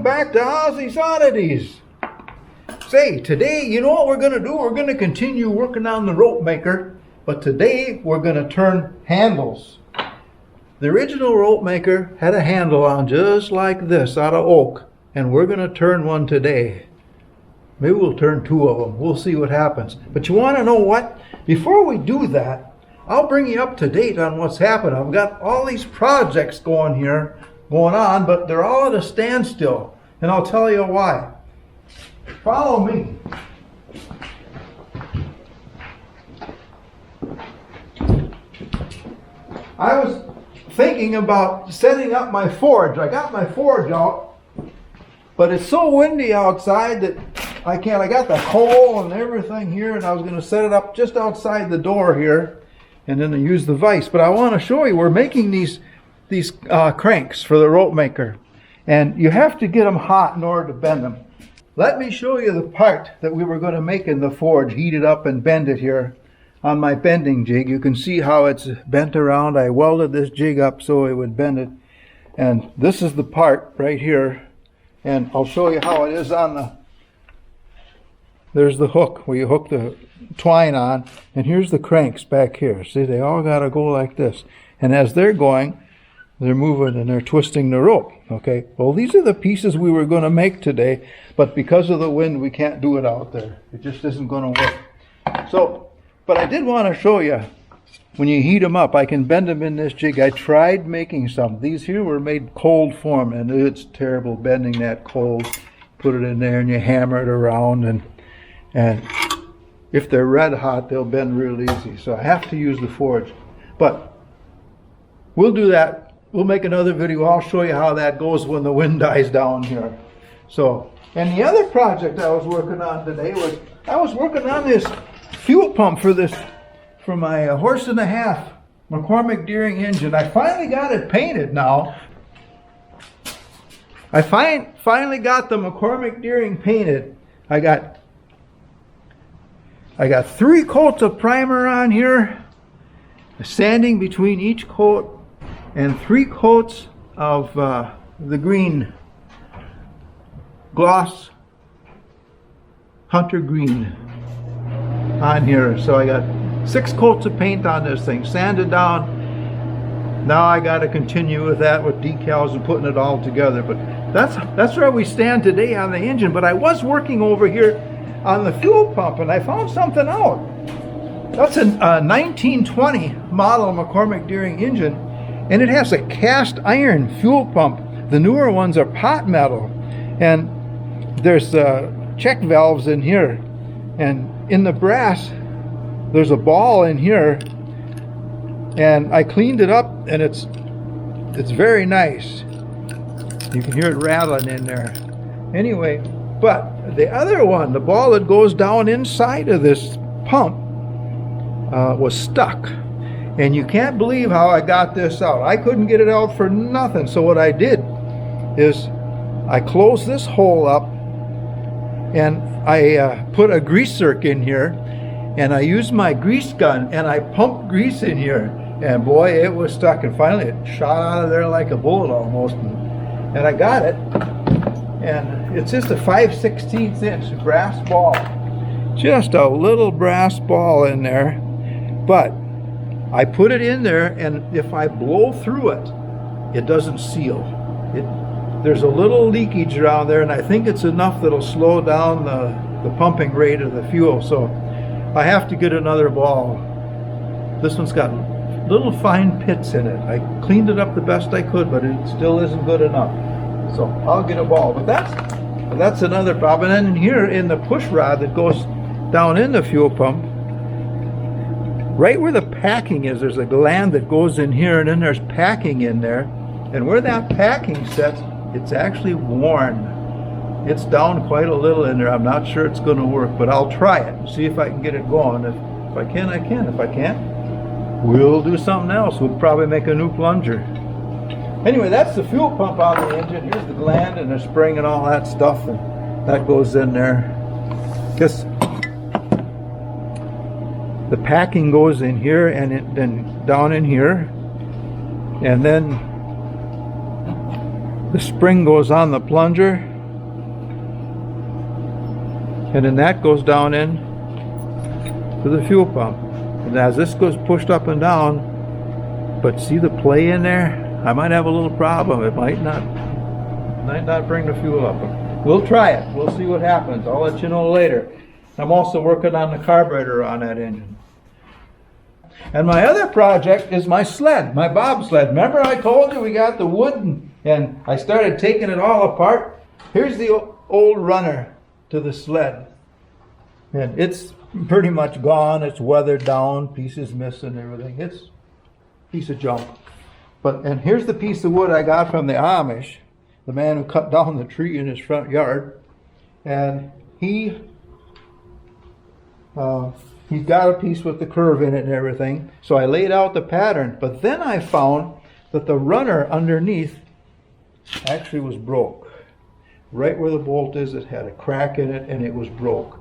welcome back to Ozzie's Oddities. Say, today, you know what we're going to do? We're going to continue working on the rope maker, but today we're going to turn handles. The original rope maker had a handle on just like this out of oak, and we're going to turn one today. Maybe we'll turn two of them. We'll see what happens. But you want to know what? Before we do that, I'll bring you up to date on what's happened. I've got all these projects going on, but they're all at a standstill, and I'll tell you why. Follow me. I was thinking about setting up my forge. I got my forge out, but it's so windy outside that I can't. I got the coal and everything here, and I was going to set it up just outside the door here, and then use the vise. But I want to show you, we're making these cranks for the rope maker, and you have to get them hot in order to bend them. Let me show you the part that we were going to make in the forge, heat it up and bend it here on my bending jig. You can see how it's bent around. I welded this jig up so it would bend it, and this is the part right here, and I'll show you how it is on the, there's the hook where you hook the twine on, and here's the cranks back here. See, they all got to go like this, and as they're going, they're moving and they're twisting the rope. Okay, well, these are the pieces we were going to make today, but because of the wind we can't do it out there. It just isn't going to work. So, but I did want to show you, when you heat them up, I can bend them in this jig. I tried making some. These here were made cold form, and it's terrible bending that cold. Put it in there and you hammer it around, and if they're red hot, they'll bend real easy. So I have to use the forge. But we'll do that. We'll make another video. I'll show you how that goes when the wind dies down here. So, and the other project I was working on today was, I was working on this fuel pump for my horse and a half McCormick Deering engine. I finally got it painted now. I finally got the McCormick Deering painted. I got 3 coats of primer on here, sanding between each coat, and 3 coats of the green gloss hunter green on here. So I got 6 coats of paint on this thing, sanded down. Now I got to continue with that with decals and putting it all together. But that's where we stand today on the engine. But I was working over here on the fuel pump, and I found something out. That's a 1920 model McCormick Deering engine, and it has a cast iron fuel pump. The newer ones are pot metal, and there's check valves in here, and in the brass there's a ball in here, and I cleaned it up, and it's very nice. You can hear it rattling in there. Anyway, but the other one, the ball that goes down inside of this pump, was stuck. And you can't believe how I got this out. I couldn't get it out for nothing. So what I did is I closed this hole up, and I put a grease zerk in here, and I used my grease gun, and I pumped grease in here, and boy, it was stuck. And finally it shot out of there like a bullet almost, and I got it. And it's just a 5/16 inch brass ball, just a little brass ball in there. But I put it in there, and if I blow through it, it doesn't seal. There's a little leakage around there, and I think it's enough that'll slow down the pumping rate of the fuel. So I have to get another ball. This one's got little fine pits in it. I cleaned it up the best I could, but it still isn't good enough. So I'll get a ball. But that's another problem. And then here in the push rod that goes down in the fuel pump, right where the packing is, there's a gland that goes in here, and then there's packing in there. And where that packing sets, it's actually worn. It's down quite a little in there. I'm not sure it's going to work, but I'll try it and see if I can get it going. If I can, I can. If I can't, we'll do something else. We'll probably make a new plunger. Anyway, that's the fuel pump on the engine. Here's the gland and the spring and all that stuff, and that goes in there. Just the packing goes in here, and then down in here, and then the spring goes on the plunger, and then that goes down in to the fuel pump. And as this goes pushed up and down, but see the play in there? I might have a little problem. It might not bring the fuel up. We'll try it. We'll see what happens. I'll let you know later. I'm also working on the carburetor on that engine. And my other project is my sled, my bobsled. Remember I told you we got the wood and I started taking it all apart? Here's the old runner to the sled. And it's pretty much gone. It's weathered down, pieces missing, everything. It's a piece of junk. And here's the piece of wood I got from the Amish, the man who cut down the tree in his front yard. And he's got a piece with the curve in it and everything. So I laid out the pattern. But then I found that the runner underneath actually was broke. Right where the bolt is, it had a crack in it and it was broke.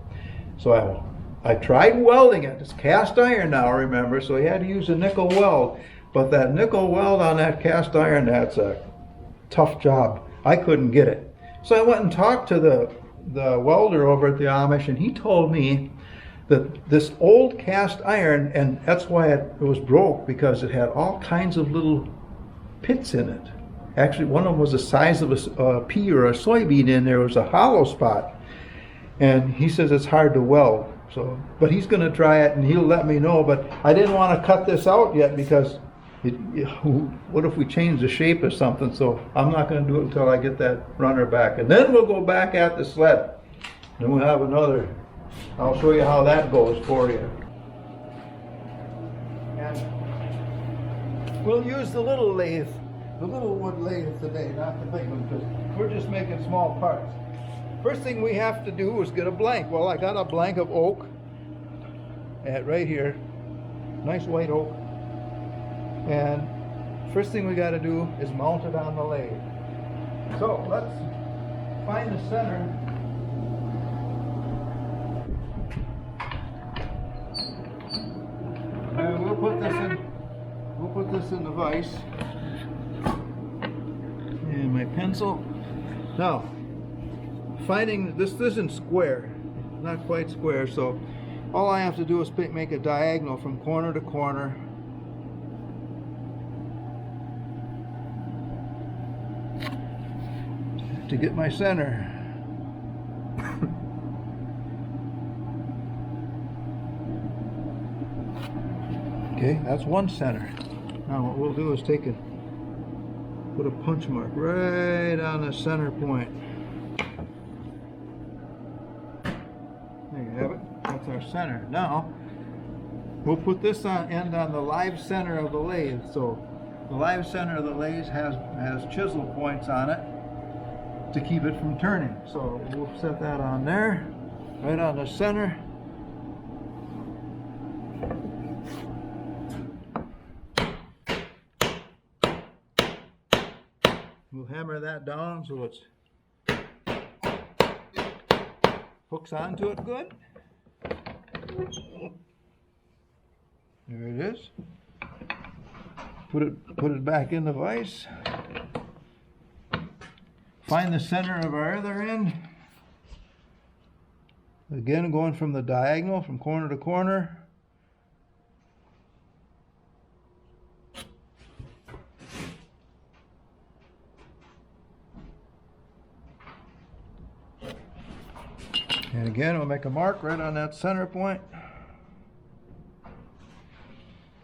So I tried welding it. It's cast iron now, remember, so you had to use a nickel weld. But that nickel weld on that cast iron, that's a tough job. I couldn't get it. So I went and talked to the welder over at the Amish, and he told me that this old cast iron, and that's why it was broke, because it had all kinds of little pits in it. Actually, one of them was the size of a pea or a soybean in there. It was a hollow spot. And he says it's hard to weld. But he's going to try it and he'll let me know. But I didn't want to cut this out yet because what if we change the shape or something? So I'm not going to do it until I get that runner back. And then we'll go back at the sled. Then we'll have another. I'll show you how that goes for you. And we'll use the little lathe. The little wood lathe today, not the big one, because we're just making small parts. First thing we have to do is get a blank. Well, I got a blank of oak right here. Nice white oak. And first thing we got to do is mount it on the lathe. So let's find the center. And we'll put this in the vise. And my pencil. Now, finding this isn't square, not quite square, so all I have to do is make a diagonal from corner to corner. To get my center. Okay, that's one center. Now what we'll do is put a punch mark right on the center point. There you have it. That's our center. Now we'll put this end on the live center of the lathe. So the live center of the lathe has chisel points on it to keep it from turning. So we'll set that on there, right on the center. We'll hammer that down so it hooks onto it good. There it is. Put it back in the vise. Find the center of our other end. Again, going from the diagonal from corner to corner. And again, we'll make a mark right on that center point.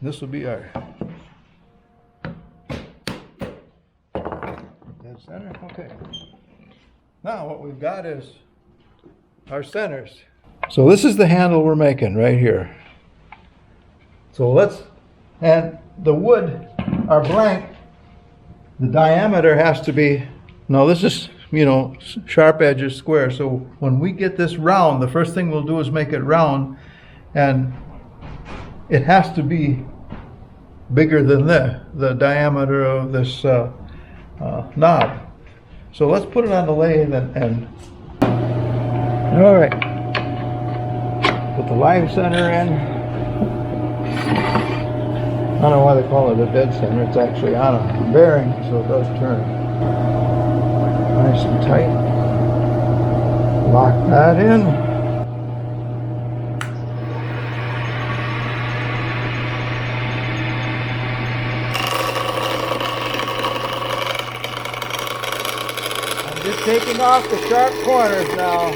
This will be our dead center. Okay. Now what we've got is our centers. So this is the handle we're making right here. So and the wood, our blank, the diameter has to be, no, this is, sharp edges square. So when we get this round, the first thing we'll do is make it round, and it has to be bigger than the diameter of this knob. So let's put it on the lathe and all right, put the live center in. I don't know why they call it a dead center. It's actually on a bearing, so it does turn. Nice and tight. Lock that in. taking off the sharp corners now.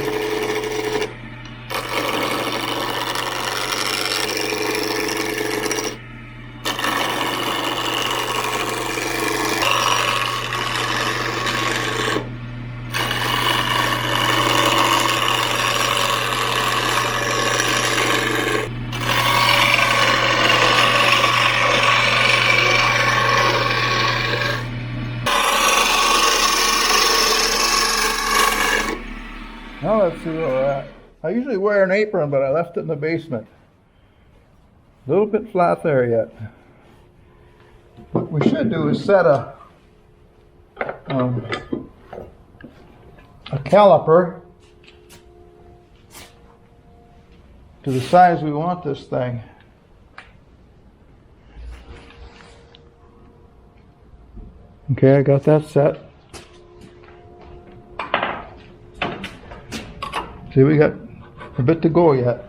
Now let's see where we're at. I usually wear an apron, but I left it in the basement. A little bit flat there yet. What we should do is set a caliper to the size we want this thing. Okay, I got that set. See, we got a bit to go yet.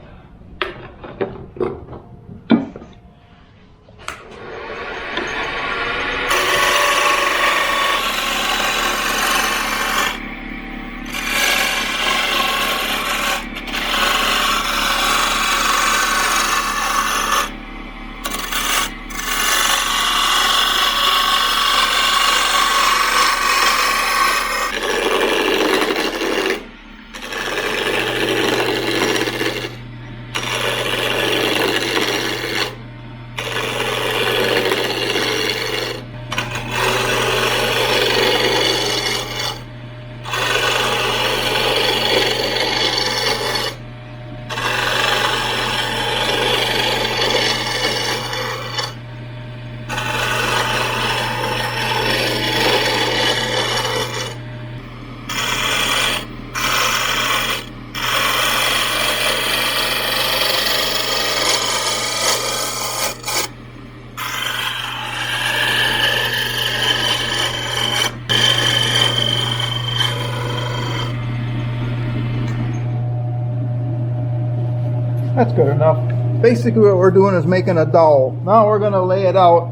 That's good enough. Basically what we're doing is making a dowel. Now we're going to lay it out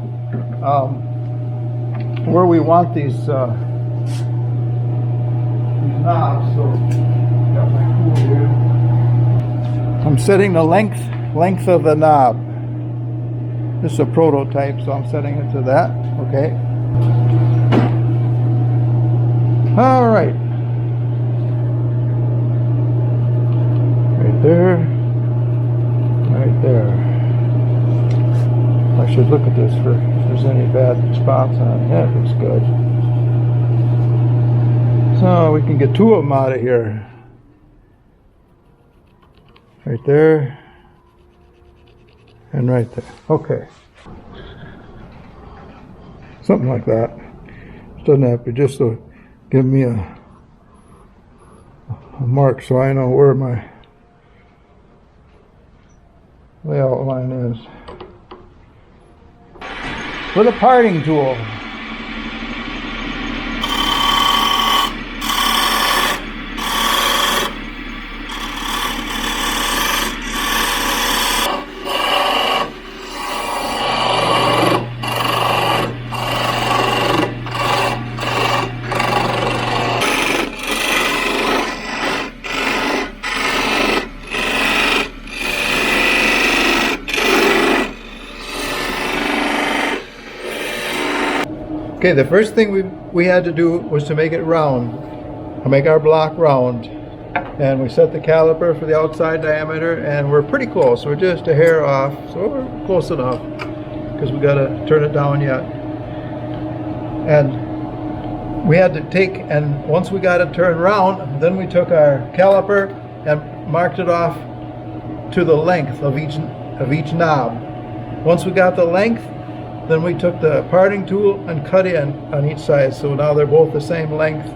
where we want these knobs. So got my tool here. I'm setting the length of the knob. This is a prototype, so I'm setting it to that. Okay. All right. Right there. Right there. I should look at this for if there's any bad spots on it. Yeah, it looks good. So we can get two of them out of here. Right there. And right there. Okay. Something like that. It doesn't have to just to give me a mark so I know where my layout line is. With a parting tool. Okay, the first thing we had to do was to make it round, make our block round. And we set the caliper for the outside diameter, and we're pretty close. We're just a hair off, so we're close enough because we got to turn it down yet. And we had to take, and once we got it turned round, then we took our caliper and marked it off to the length of each knob. Once we got the length, then we took the parting tool and cut in on each side, so now they're both the same length.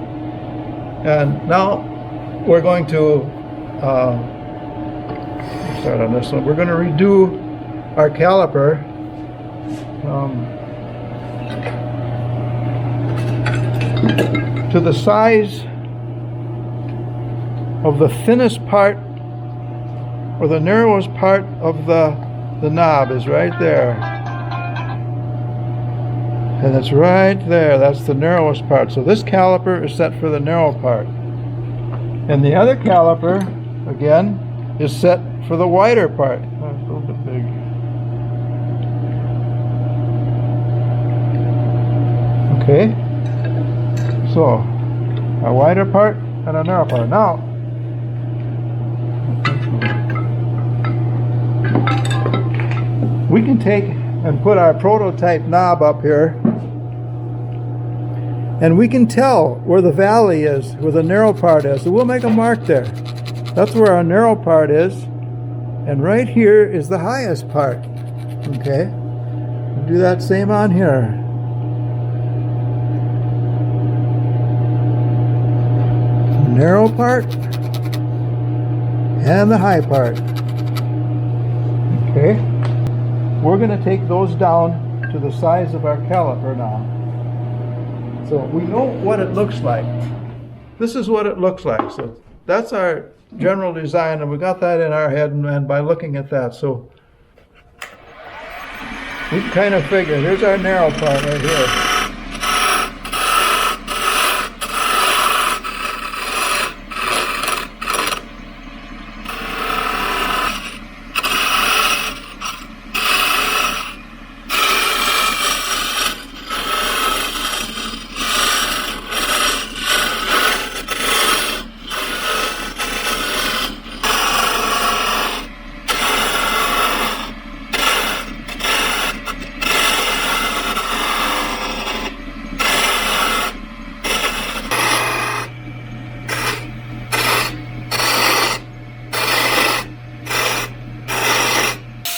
And now we're going to start on this one. We're going to redo our caliper to the size of the thinnest part, or the narrowest part of the knob is right there. And it's right there. That's the narrowest part. So this caliper is set for the narrow part. And the other caliper, again, is set for the wider part. Oh, it's a little bit big. Okay. So, a wider part and a narrow part. Now, we can take and put our prototype knob up here, and we can tell where the valley is, where the narrow part is. So we'll make a mark there. That's where our narrow part is, and right here is the highest part. Okay, we'll do that same on here. Narrow part and the high part. Okay, we're going to take those down to the size of our caliper now. So we know what it looks like. This is what it looks like. So that's our general design, and we got that in our head, and by looking at that, so we kind of figure, here's our narrow part right here.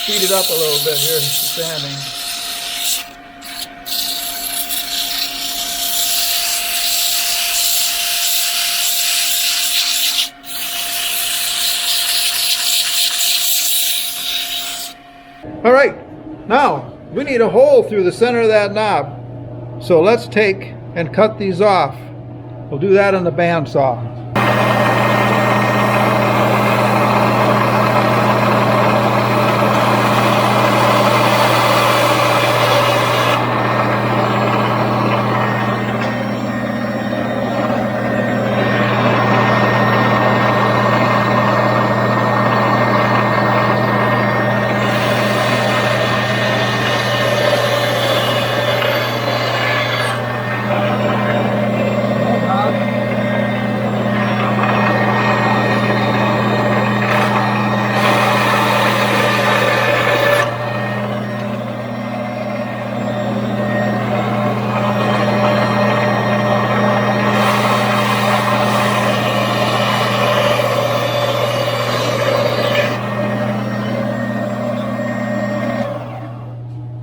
Speed it up a little bit here, standing. All right, now we need a hole through the center of that knob. So let's take and cut these off. We'll do that on the bandsaw.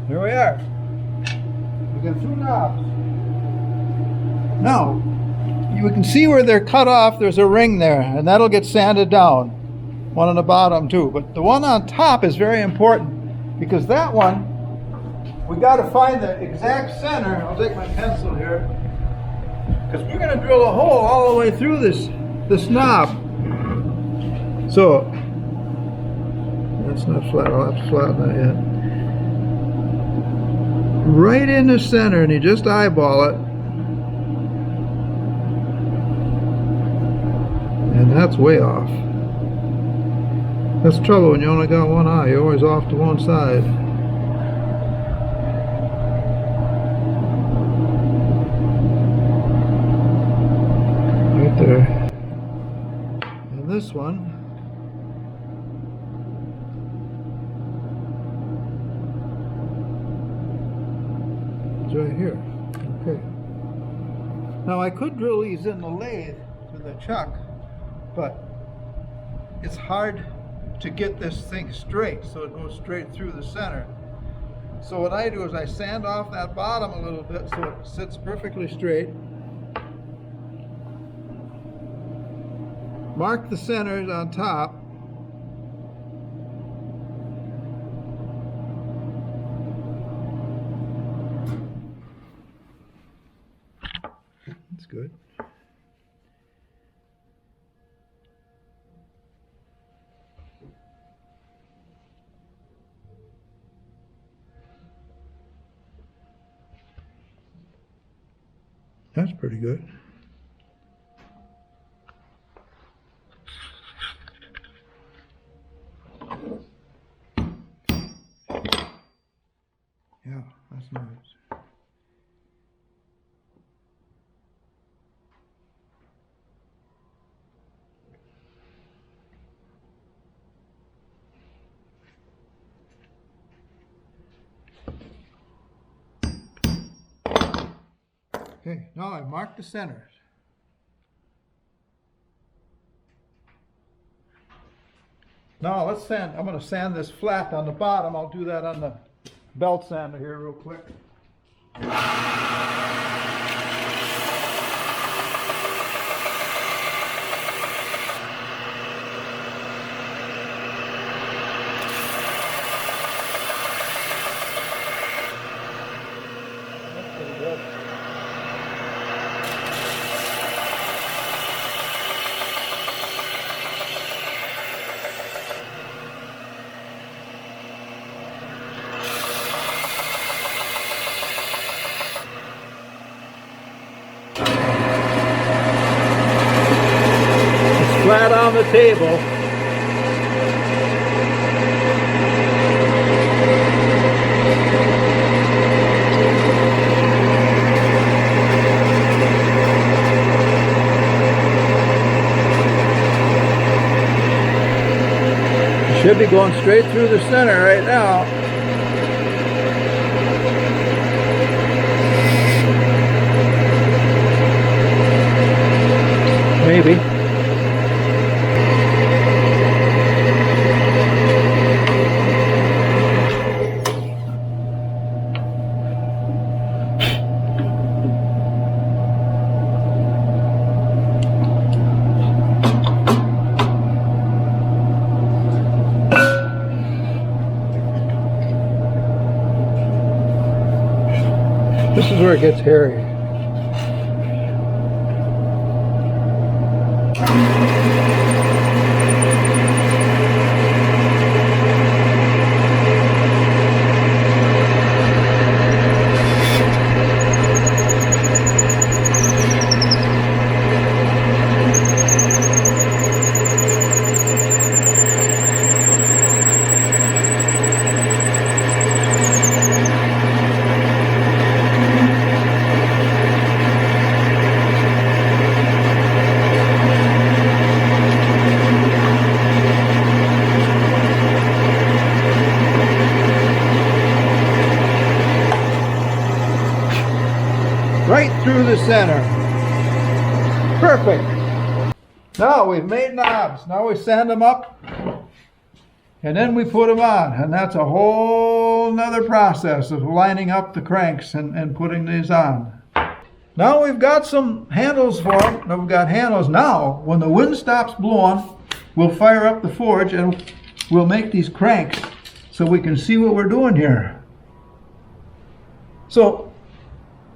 Here we are. We got two knobs. Now, you can see where they're cut off, there's a ring there, and that'll get sanded down. One on the bottom too. But the one on top is very important, because that one, we got to find the exact center. I'll take my pencil here, because we're going to drill a hole all the way through this knob. So, that's not flat, I'll have to flatten that yet. Right in the center, and you just eyeball it. And that's way off. That's the trouble when you only got one eye, you're always off to one side. Right there. And this one, right here. Okay. Now I could drill these in the lathe with a chuck, but it's hard to get this thing straight so it goes straight through the center. So what I do is I sand off that bottom a little bit so it sits perfectly straight. Mark the centers on top. That's good. That's pretty good. Yeah, that's nice. Okay, now I marked the centers. Now let's sand. I'm going to sand this flat on the bottom. I'll do that on the belt sander here real quick. That's pretty good. Flat on the table. Should be going straight through the center right now. Maybe. This is where it gets hairy. Right through the center. Perfect. Now we've made knobs. Now we sand them up and then we put them on, and that's a whole nother process of lining up the cranks and putting these on. Now we've got some handles for them. Now we've got handles. Now when the wind stops blowing, we'll fire up the forge and we'll make these cranks so we can see what we're doing here. So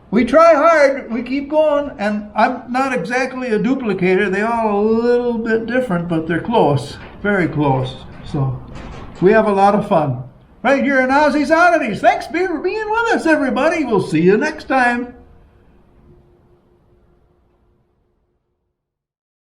we try hard, we keep going, and I'm not exactly a duplicator. They're all a little bit different, but they're close, very close. So we have a lot of fun right here in Ozzie's Oddities. Thanks for being with us, everybody. We'll see you next time.